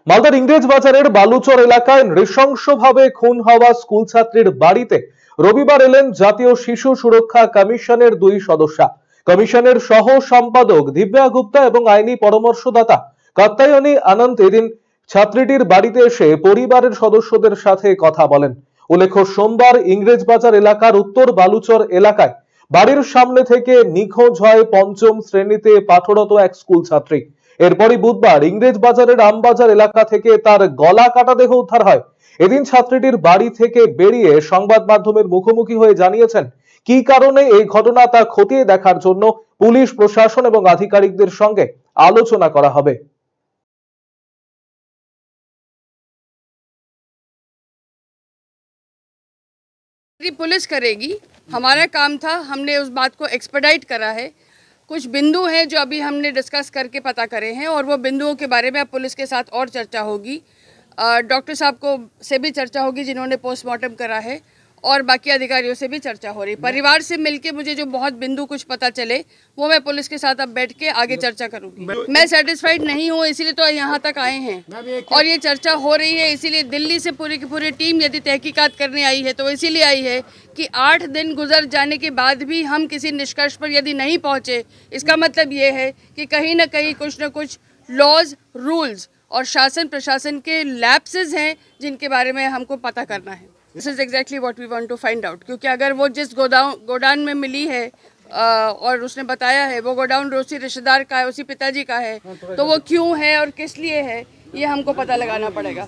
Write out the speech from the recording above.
মালদার ইংরেজ বাজারের বালুচর এলাকায় নৃশংসভাবে খুন হওয়া স্কুল ছাত্রীর বাড়িতে রবিবার এলেন জাতীয় শিশু সুরক্ষা কমিশনের দুই সদস্য। কমিশনের সহ সম্পাদক দিব্যা গুপ্তা এবং আইনি পরামর্শদাতা কাত্যায়নী আনন্দ এদিন ছাত্রীটির বাড়িতে এসে পরিবারের সদস্যদের সাথে কথা বলেন। উল্লেখ্য, সোমবার ইংরেজ বাজার এলাকার উত্তর বালুচর এলাকায় বাড়ির সামনে থেকে নিখোঁজ হয় পঞ্চম শ্রেণীতে পাঠরত এক স্কুল ছাত্রী। এরপরই বুধবার ইংরেজ বাজারের আমবাজার এলাকা থেকে তার গলা কাটা দেহ উদ্ধার হয়। এদিন ছাত্রীটির বাড়ি থেকে বেরিয়ে সংবাদ মাধ্যমের মুখোমুখি হয়ে জানিয়েছেন কি কারণে এই ঘটনা তা খতিয়ে দেখার জন্য পুলিশ প্রশাসন এবং আধিকারিকদের সঙ্গে আলোচনা করা হবে। पुलिस करेगी, हमारा काम था, हमने उस बात को एक्सपेडाइट करा है। कुछ बिंदु हैं जो अभी हमने डिस्कस करके पता करे हैं और वो बिंदुओं के बारे में अब पुलिस के साथ और चर्चा होगी। डॉक्टर साहब को से भी चर्चा होगी जिन्होंने पोस्टमार्टम करा है, और बाकी अधिकारियों से भी चर्चा हो रही। परिवार से मिलके मुझे जो बहुत बिंदु कुछ पता चले वो मैं पुलिस के साथ अब बैठ के आगे चर्चा करूंगी। मैं सेटिस्फाइड नहीं हूँ, इसीलिए तो यहाँ तक आए हैं और ये चर्चा हो रही है। इसीलिए दिल्ली से पूरी की पूरी टीम यदि तहकीकात करने आई है तो इसीलिए आई है कि 8 दिन गुजर जाने के बाद भी हम किसी निष्कर्ष पर यदि नहीं पहुँचे, इसका मतलब ये है कि कहीं ना कहीं कुछ न कुछ लॉज, रूल्स और शासन प्रशासन के लैप्सेस हैं जिनके बारे में हमको पता करना है। This is exactly what we want to find out, क्योंकि अगर वो जिस गोडाउन में मिली है और उसने बताया है वो गोडाउन उसी रिश्तेदार का है, उसी पिताजी का है, तो वो क्यों है और किस लिए है ये हमको पता लगाना पड़ेगा।